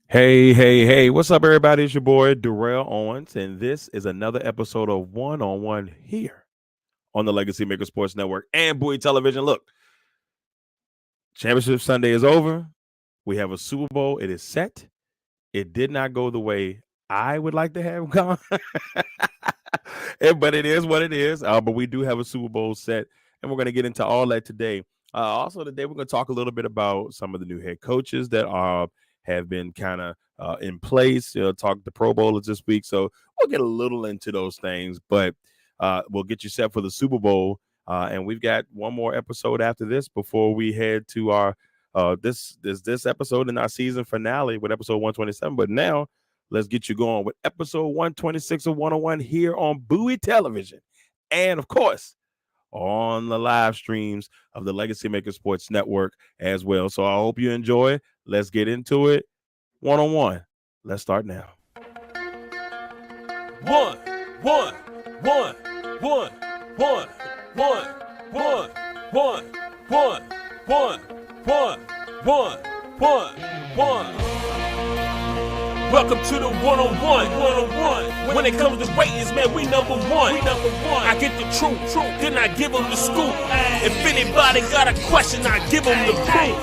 Hey, what's up, everybody? It's your boy, Darrell Owens, and this is another episode of One on One here on the Legacy Maker Sports Network and Bowie Television. Look, Championship Sunday is over. We have a Super Bowl. It is set. It did not go the way I would like to have gone, but it is what it is. But we do have a Super Bowl set, and we're going to get into all that today. Also, today we're going to talk a little bit about some of the new head coaches that have been kind of in place. Talk the Pro Bowlers this week, so we'll get a little into those things, but we'll get you set for the Super Bowl. And we've got one more episode after this before we head to our this episode in our season finale with episode 127. But now let's get you going with episode 126 of 101 here on Bowie Television, and of course on the live streams of the Legacy Maker Sports Network as well. So I hope you enjoy. Let's get into it. One on one. Let's start now. One. Welcome to the one-on-one. When it comes to ratings, man, we number one. I get the truth, then I give them the scoop. If anybody got a question, I give them the proof.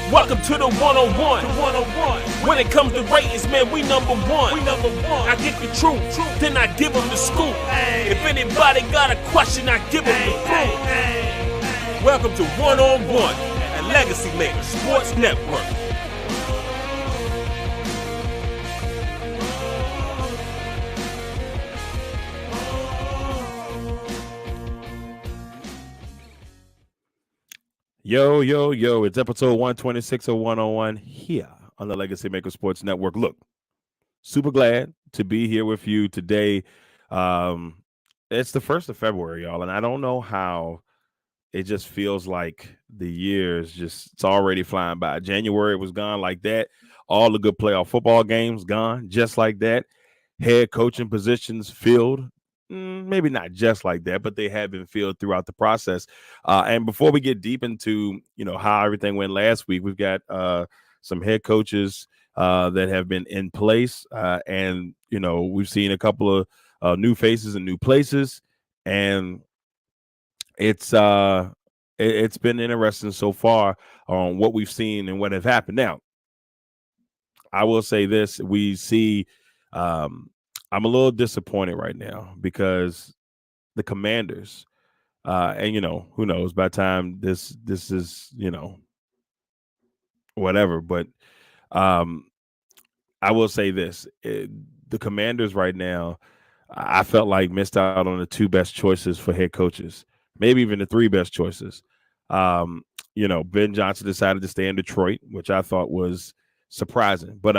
Welcome to the one-on-one. When it comes to ratings, man, we number one. I get the truth, then I give them the scoop. If anybody got a question, I give them the proof. Welcome to one-on-one at Legacy Maker Sports Network. Yo, it's episode 126 of 101 here on the Legacy Maker Sports Network. Look, super glad to be here with you today. It's the 1st of February, y'all, and I don't know how it just feels like the year's it's already flying by. January was gone like that. All the good playoff football games gone just like that. Head coaching positions filled. Maybe not just like that, but they have been filled throughout the process. And before we get deep into, how everything went last week, we've got some head coaches that have been in place. And, we've seen a couple of new faces in new places. And it's been interesting so far on what we've seen and what have happened. Now, I will say this. We see I'm a little disappointed right now because the Commanders, and who knows, by the time this is, whatever. But I will say this: the Commanders right now, I felt like missed out on the 2 best choices for head coaches, maybe even the 3 best choices. Ben Johnson decided to stay in Detroit, which I thought was surprising, but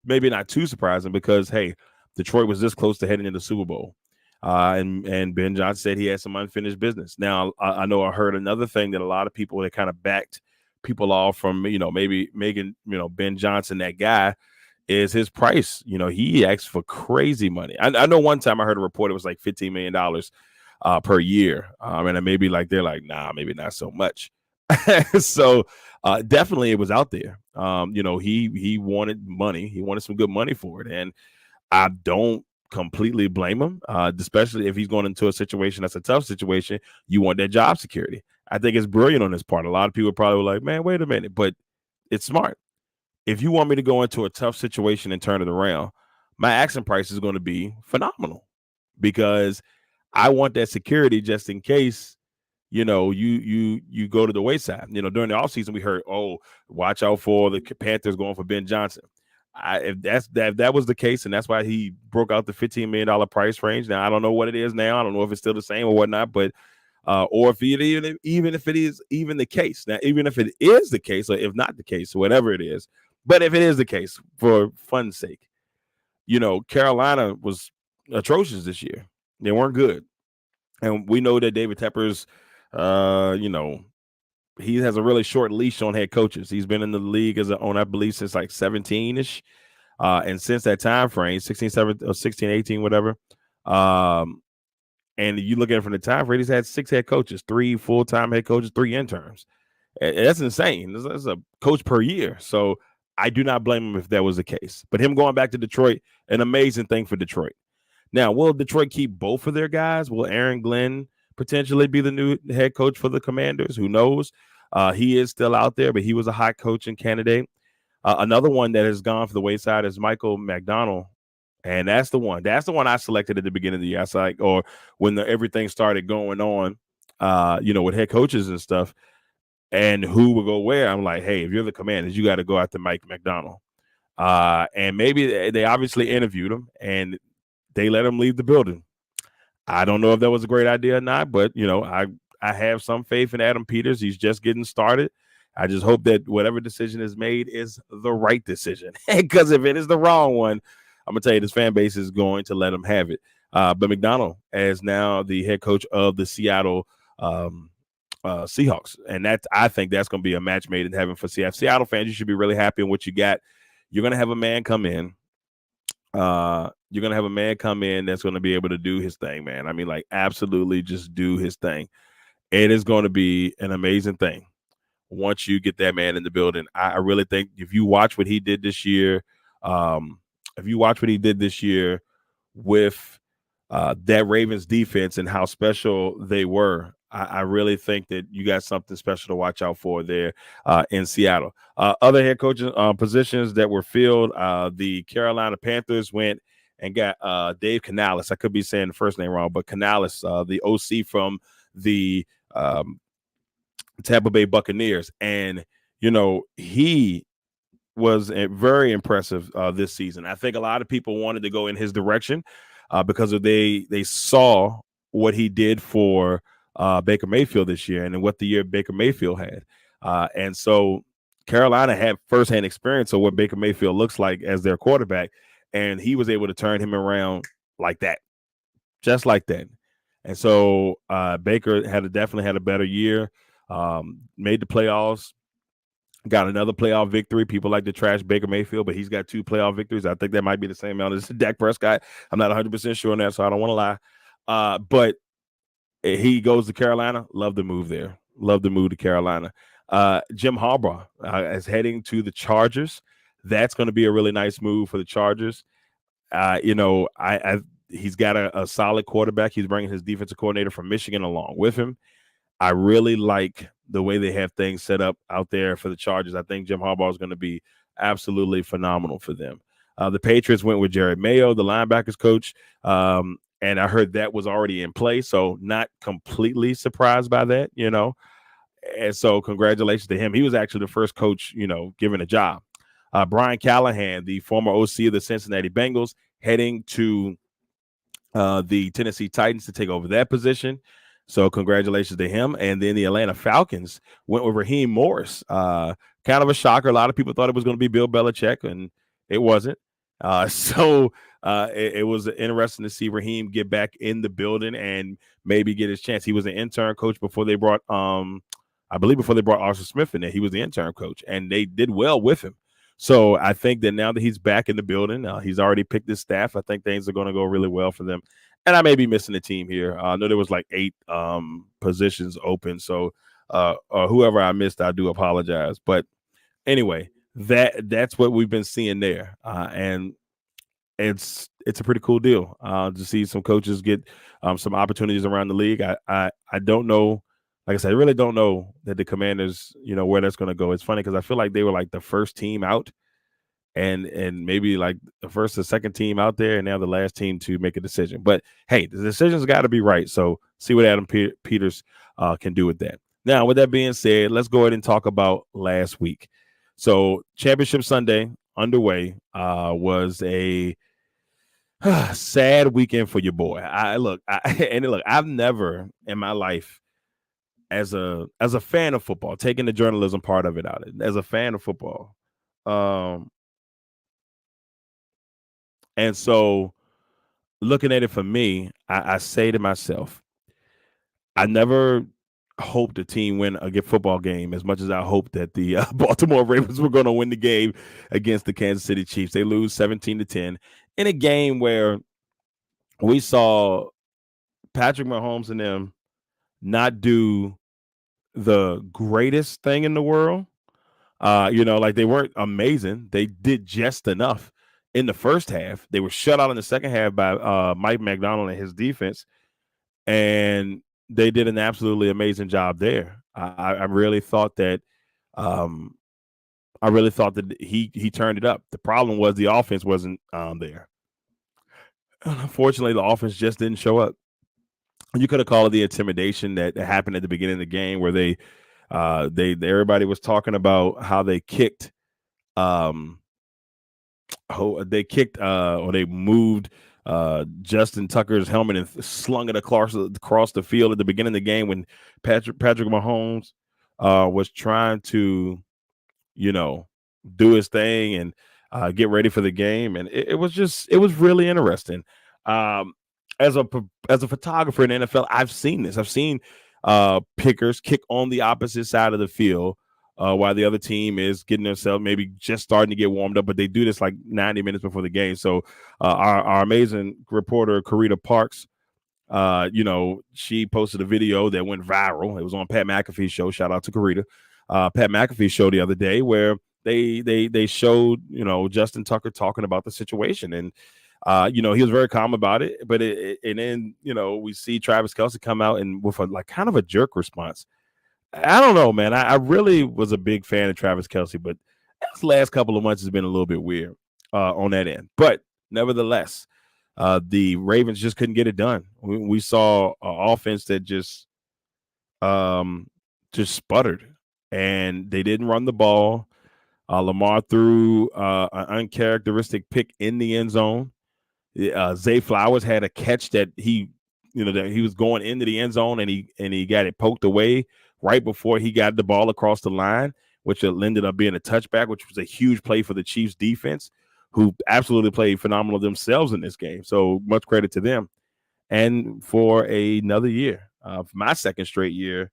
maybe not too surprising because, hey, Detroit was this close to heading into the Super Bowl. And Ben Johnson said he had some unfinished business. Now, I know I heard another thing that a lot of people that kind of backed people off from, maybe making, Ben Johnson that guy is his price. He asked for crazy money. I know one time I heard a report it was like $15 million per year. And maybe they're like, nah, maybe not so much. So definitely it was out there. He wanted money. He wanted some good money for it. And I don't completely blame him, especially if he's going into a situation that's a tough situation. You want that job security. I think it's brilliant on his part. A lot of people probably were like, man, wait a minute, but it's smart. If you want me to go into a tough situation and turn it around, my asking price is going to be phenomenal because I want that security just in case, you go to the wayside. During the offseason, we heard, watch out for the Panthers going for Ben Johnson. If that was the case, and that's why he broke out the $15 million price range. Now I don't know what it is now. I don't know if it's still the same or whatnot, but or if even if it is even the case. Now, even if it is the case, or if not the case, or whatever it is, but if it is the case, for fun's sake, Carolina was atrocious this year. They weren't good, and we know that David Tepper's, he has a really short leash on head coaches. He's been in the league I believe, since like 17-ish. And since that time frame, 16, 17, or 16, 18, whatever. And you look at it from the time frame, he's had 6 head coaches, 3 full-time head coaches, 3 interns. That's insane. That's a coach per year. So I do not blame him if that was the case. But him going back to Detroit, an amazing thing for Detroit. Now, will Detroit keep both of their guys? Will Aaron Glenn potentially be the new head coach for the Commanders? Who knows? He is still out there, but he was a hot coaching candidate. Another one that has gone for the wayside is Michael McDonald. And that's the one. That's the one I selected at the beginning of the year. I was like, or when everything started going on, with head coaches and stuff, and who will go where. I'm like, hey, if you're the Commanders, you got to go after Mike McDonald. And maybe they obviously interviewed him and they let him leave the building. I don't know if that was a great idea or not, but I have some faith in Adam Peters. He's just getting started. I just hope that whatever decision is made is the right decision. Because if it is the wrong one, I'm gonna tell you this fan base is going to let him have it. But McDonald is now the head coach of the Seattle Seahawks, and I think that's going to be a match made in heaven for Seattle. Seattle fans, you should be really happy in what you got. You're going to have a man come in. You're going to have a man come in that's going to be able to do his thing, man. I mean, like, absolutely just do his thing. It is going to be an amazing thing once you get that man in the building. I really think if you watch what he did this year, with that Ravens defense and how special they were, I really think that you got something special to watch out for there in Seattle. Other head coaching positions that were filled, the Carolina Panthers went and got Dave Canales. I could be saying the first name wrong, but Canales, the OC from the Tampa Bay Buccaneers. And, he was very impressive this season. I think a lot of people wanted to go in his direction because they saw what he did for Baker Mayfield this year and what the year Baker Mayfield had. And so Carolina had firsthand experience of what Baker Mayfield looks like as their quarterback. And he was able to turn him around like that, just like that. And so Baker definitely had a better year, made the playoffs, got another playoff victory. People like to trash Baker Mayfield, but he's got 2 playoff victories. I think that might be the same amount as Dak Prescott. I'm not 100% sure on that, so I don't want to lie. But he goes to Carolina. Love the move there. Love the move to Carolina. Jim Harbaugh is heading to the Chargers. That's going to be a really nice move for the Chargers. He's got a solid quarterback. He's bringing his defensive coordinator from Michigan along with him. I really like the way they have things set up out there for the Chargers. I think Jim Harbaugh is going to be absolutely phenomenal for them. The Patriots went with Jared Mayo, the linebackers coach, and I heard that was already in play, so not completely surprised by that, And so congratulations to him. He was actually the first coach, given a job. Brian Callahan, the former OC of the Cincinnati Bengals, heading to the Tennessee Titans to take over that position. So congratulations to him. And then the Atlanta Falcons went with Raheem Morris. Kind of a shocker. A lot of people thought it was going to be Bill Belichick, and it wasn't. It was interesting to see Raheem get back in the building and maybe get his chance. He was an intern coach before they brought Arthur Smith in there. He was the intern coach, and they did well with him. So I think that now that he's back in the building, he's already picked his staff. I think things are going to go really well for them. And I may be missing a team here. I know there was like 8 positions open. So whoever I missed, I do apologize. But anyway, that's what we've been seeing there. And it's a pretty cool deal to see some coaches get some opportunities around the league. I don't know. Like I said, I really don't know that the Commanders, where that's going to go. It's funny because I feel like they were like the first team out and maybe like the first or second team out there, and now the last team to make a decision. But hey, the decision's got to be right. So see what Adam Peters can do with that. Now, with that being said, let's go ahead and talk about last week. So Championship Sunday underway was a sad weekend for your boy. I've never in my life, as a fan of football, taking the journalism part of it out, as a fan of football, and so looking at it for me, I say to myself, I never hoped a team win a good football game as much as I hoped that the Baltimore Ravens were going to win the game against the Kansas City Chiefs. They lose 17-10 in a game where we saw Patrick Mahomes and them not do the greatest thing in the world, Like they weren't amazing. They did just enough in the first half. They were shut out in the second half by Mike McDonald and his defense, and they did an absolutely amazing job there. I really thought that um, he turned it up. The problem was the offense wasn't there. Unfortunately, the offense just didn't show up. You could have called it the intimidation that happened at the beginning of the game, where everybody was talking about how they kicked, um, or they moved Justin Tucker's helmet and slung it across the field at the beginning of the game when Patrick Mahomes was trying to, you know, do his thing and get ready for the game, and it was really interesting. Um, as a photographer in the NFL, I've seen this. I've seen pickers kick on the opposite side of the field while the other team is getting themselves maybe just starting to get warmed up, but they do this like 90 minutes before the game. So our amazing reporter Karita Parks, she posted a video that went viral. It was on Pat McAfee's show. Shout out to Karita. Pat McAfee's show the other day where they showed, Justin Tucker talking about the situation, and he was very calm about it. But and then we see Travis Kelce come out and with a like kind of a jerk response. I don't know, man. I really was a big fan of Travis Kelce, but this last couple of months has been a little bit weird on that end. But nevertheless, the Ravens just couldn't get it done. We saw an offense that just sputtered, and they didn't run the ball. Lamar threw an uncharacteristic pick in the end zone. Zay Flowers had a catch that he was going into the end zone, and he got it poked away right before he got the ball across the line, which ended up being a touchback, which was a huge play for the Chiefs defense, who absolutely played phenomenal themselves in this game. So much credit to them. And for another year, for my second straight year,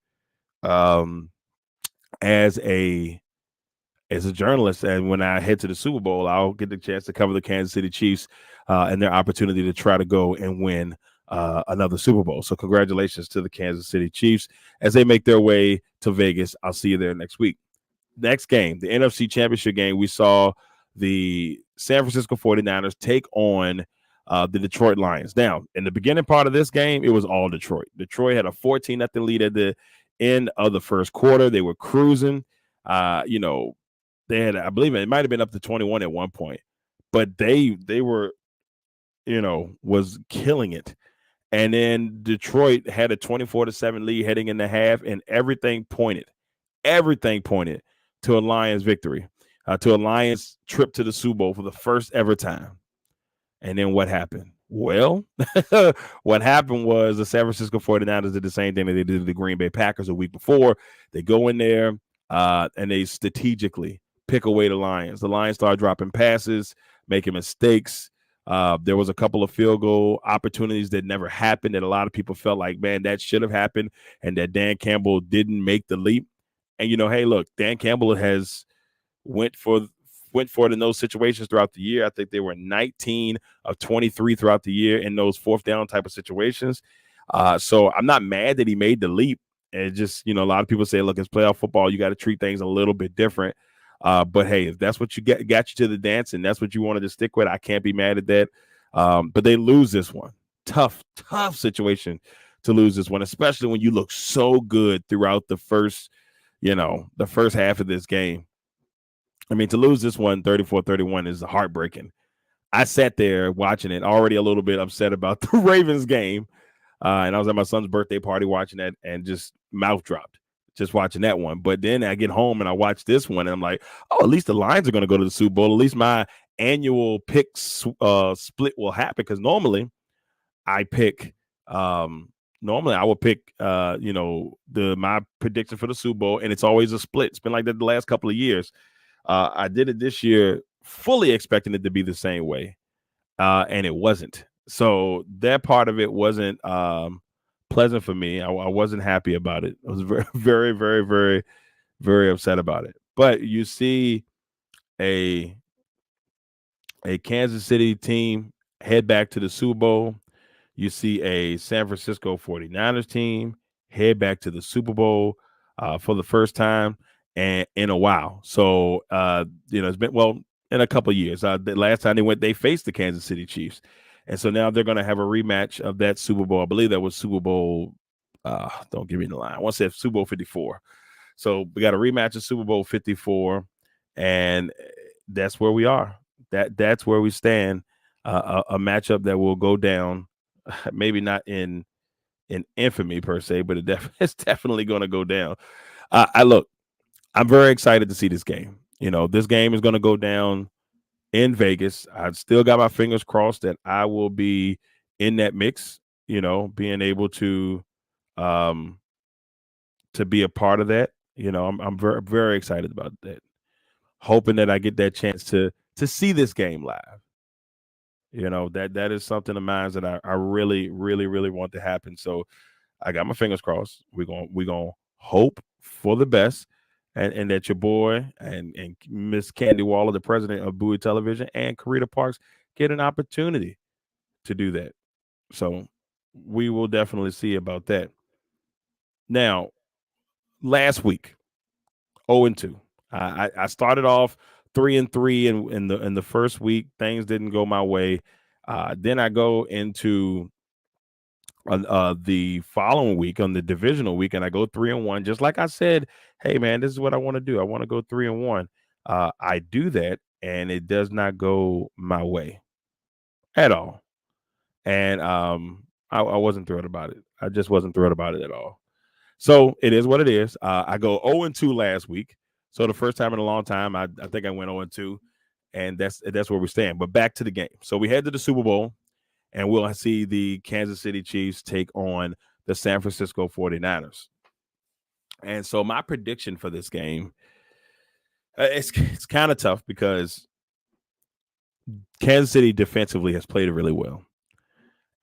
as a journalist, and when I head to the Super Bowl, I'll get the chance to cover the Kansas City Chiefs and their opportunity to try to go and win another Super Bowl. So congratulations to the Kansas City Chiefs as they make their way to Vegas. I'll see you there next week. Next game, the NFC Championship game, we saw the San Francisco 49ers take on the Detroit Lions. Now, in the beginning part of this game, it was all Detroit. Detroit had a 14-0 lead at the end of the first quarter. They were cruising. They had, I believe it might have been up to 21 at one point, but they were, was killing it. And then Detroit had a 24-7 lead heading in the half, and everything pointed to a Lions victory, to a Lions trip to the Super Bowl for the first ever time. And then what happened? Well, what happened was the San Francisco 49ers did the same thing that they did to the Green Bay Packers a week before. They go in there and they strategically pick away the Lions. The Lions start dropping passes, making mistakes. There was a couple of field goal opportunities that never happened that a lot of people felt like, man, that should have happened, and that Dan Campbell didn't make the leap. And, hey, look, Dan Campbell has went for it in those situations throughout the year. I think they were 19 of 23 throughout the year in those fourth down type of situations. So I'm not mad that he made the leap. And just, a lot of people say, look, it's playoff football. You got to treat things a little bit different. But hey, if that's what got you to the dance and that's what you wanted to stick with, I can't be mad at that. But they lose this one. Tough situation to lose this one, especially when you look so good throughout the first half of this game. I mean, to lose this one 34-31 is heartbreaking. I sat there watching it, already a little bit upset about the Ravens game. And I was at my son's birthday party watching that and just mouth dropped. Just watching that one. But then I get home and I watch this one and I'm like, oh, at least the Lions are going to go to the Super Bowl. At least my annual pick split will happen, because normally I pick I would pick my prediction for the Super Bowl, and it's always a split. It's been like that the last couple of years. I did it this year fully expecting it to be the same way, and it wasn't. So that part of it wasn't pleasant for me. I wasn't happy about it. I was very, very, very, very, very upset about it. But you see a Kansas City team head back to the Super Bowl. You see a San Francisco 49ers team head back to the Super Bowl for the first time. and in a while. So it's been in a couple of years. The last time they faced the Kansas City Chiefs, and so now they're going to have a rematch of that Super Bowl. I believe that was Super Bowl. Don't give me the line. I want to say Super Bowl 54. So we got a rematch of Super Bowl 54, and that's where we are. That's where we stand. A matchup that will go down, maybe not in infamy per se, but it's definitely going to go down. I'm very excited to see this game. This game is going to go down in Vegas. I've still got my fingers crossed that I will be in that mix, being able to be a part of that. I'm very, very excited about that. Hoping that I get that chance to see this game live. That is something of mine that I really, really, really want to happen. So I got my fingers crossed. We're gonna hope for the best, and that your boy and Miss Candy Waller, the president of Bowie Television, and Karita Parks get an opportunity to do that. So we will definitely see about that. Now, last week, 0-2. I started off 3-3 in the first week. Things didn't go my way. Then I go into the following week on the divisional week, and I go 3-1. Just like I said, hey man, this is what I want to do. I want to go 3-1. I do that, and it does not go my way at all. And I wasn't thrilled about it. I just wasn't thrilled about it at all. So it is what it is. I go 0-2 last week. So the first time in a long time, I think I went 0-2, and that's where we stand. But back to the game. So we head to the Super Bowl, and we'll see the Kansas City Chiefs take on the San Francisco 49ers. And so my prediction for this game, it's kind of tough because Kansas City defensively has played it really well.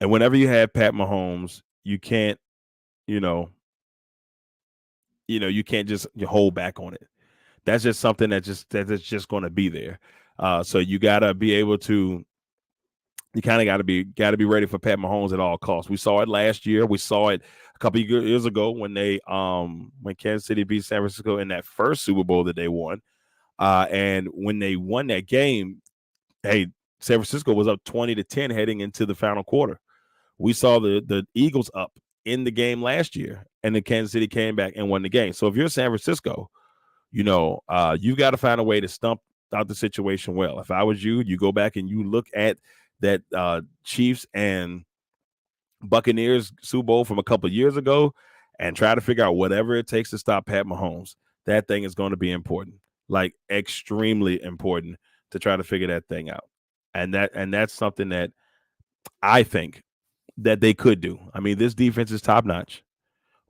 And whenever you have Pat Mahomes, you can't, you can't just hold back on it. That's just something that's just going to be there. So you got to be able to. You kind of got to be ready for Pat Mahomes at all costs. We saw it last year. We saw it a couple of years ago when when Kansas City beat San Francisco in that first Super Bowl that they won. And when they won that game, hey, San Francisco was up 20-10 heading into the final quarter. We saw the Eagles up in the game last year, and then Kansas City came back and won the game. So if you're San Francisco, you've got to find a way to stump out the situation well. If I was you go back and you look at that Chiefs and Buccaneers Super Bowl from a couple of years ago and try to figure out whatever it takes to stop Pat Mahomes. That thing is going to be important, like extremely important, to try to figure that thing out. And that's something that I think that they could do. I mean, this defense is top notch.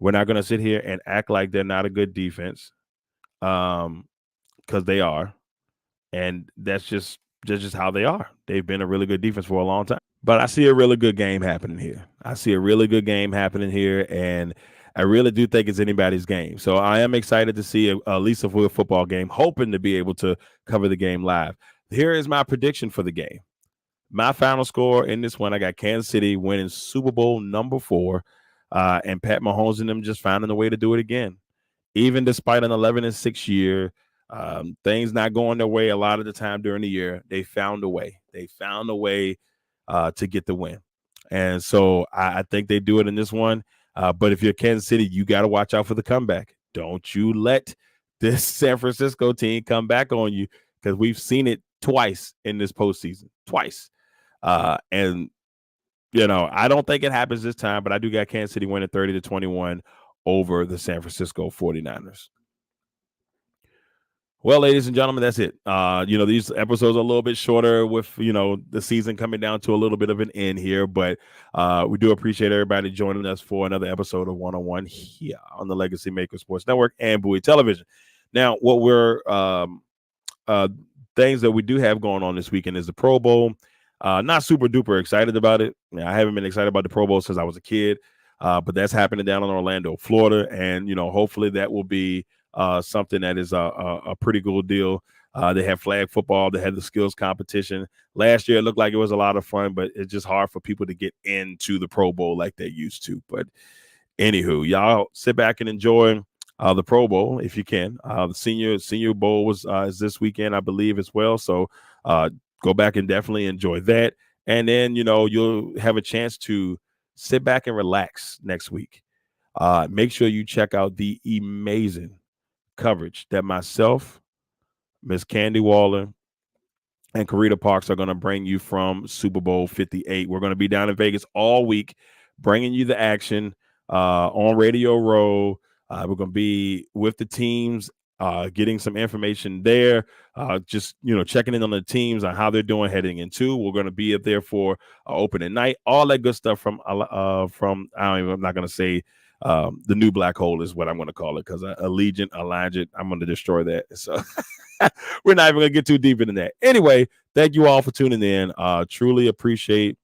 We're not going to sit here and act like they're not a good defense, because they are, and that's just how they are. They've been a really good defense for a long time. But I see a really good game happening here. And I really do think it's anybody's game. So I am excited to see at least a football game, hoping to be able to cover the game live. Here is my prediction for the game. My final score in this one, I got Kansas City winning Super Bowl number 4, and Pat Mahomes and them just finding a way to do it again. Even despite an 11-6 year, things not going their way a lot of the time during the year, they found a way. To get the win. And so I think they do it in this one. But if you're Kansas City, you got to watch out for the comeback. Don't you let this San Francisco team come back on you, because we've seen it twice in this postseason. Twice. And I don't think it happens this time, but I do got Kansas City winning 30-21 over the San Francisco 49ers. Well, ladies and gentlemen, that's it. These episodes are a little bit shorter with, the season coming down to a little bit of an end here, but we do appreciate everybody joining us for another episode of 101 here on the Legacy Maker Sports Network and Bowie Television. Now, what we're things that we do have going on this weekend is the Pro Bowl. Not super duper excited about it. I haven't been excited about the Pro Bowl since I was a kid, but that's happening down in Orlando, Florida, and hopefully that will be something that is a pretty good deal. They have flag football. They had the skills competition. Last year, it looked like it was a lot of fun, but it's just hard for people to get into the Pro Bowl like they used to. But anywho, y'all sit back and enjoy. the Pro Bowl if you can. The Senior Bowl is this weekend, I believe, as well. So go back and definitely enjoy that. And then, you'll have a chance to sit back and relax next week. Make sure you check out the amazing coverage that myself, Miss Candy Waller, and Karita Parks are going to bring you from Super Bowl 58. We're going to be down in Vegas all week, bringing you the action on Radio Row. We're going to be with the teams, getting some information there, just, checking in on the teams on how they're doing heading into. We're going to be up there for opening night, all that good stuff from I'm not going to say the new black hole is what I'm going to call it, because Allegiant, I'm going to destroy that. So we're not even going to get too deep into that. Anyway, thank you all for tuning in. Truly appreciate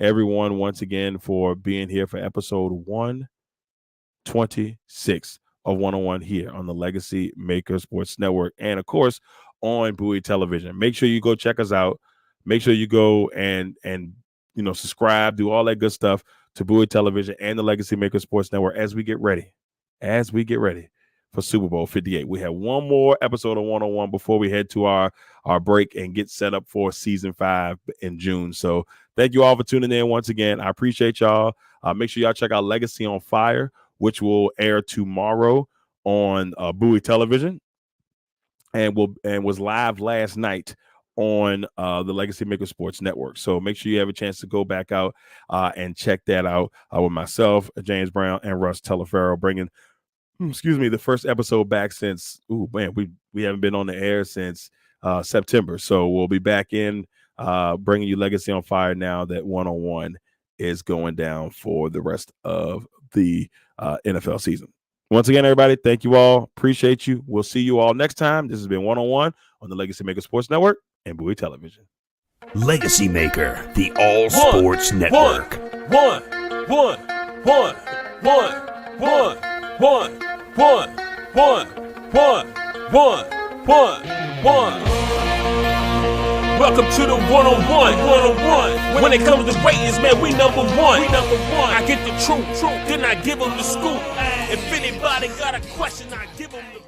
everyone once again for being here for episode 126 of 101 here on the Legacy Maker Sports Network, and of course on Bowie Television. Make sure you go check us out. Make sure you go and subscribe, do all that good stuff to Bowie Television and the Legacy Maker Sports Network as we get ready for Super Bowl 58. We have one more episode of 101 before we head to our break and get set up for season 5 in June. So thank you all for tuning in once again. I appreciate y'all. Make sure y'all check out Legacy on Fire, which will air tomorrow on Bowie Television and was live last night on the Legacy Maker Sports Network. So make sure you have a chance to go back out and check that out with myself, James Brown, and Russ Telefaro, bringing the first episode back since we haven't been on the air since September. So we'll be back in bringing you Legacy on Fire now that 101 is going down for the rest of the NFL season. Once again, everybody, thank you all. Appreciate you. We'll see you all next time. This has been 101 on the Legacy Maker Sports Network and Bowie Television. Legacy Maker, the all sports network. One. Welcome to the 101. When it comes to ratings, man, we number one. I get the truth, then I give them the scoop. If anybody got a question, I give them the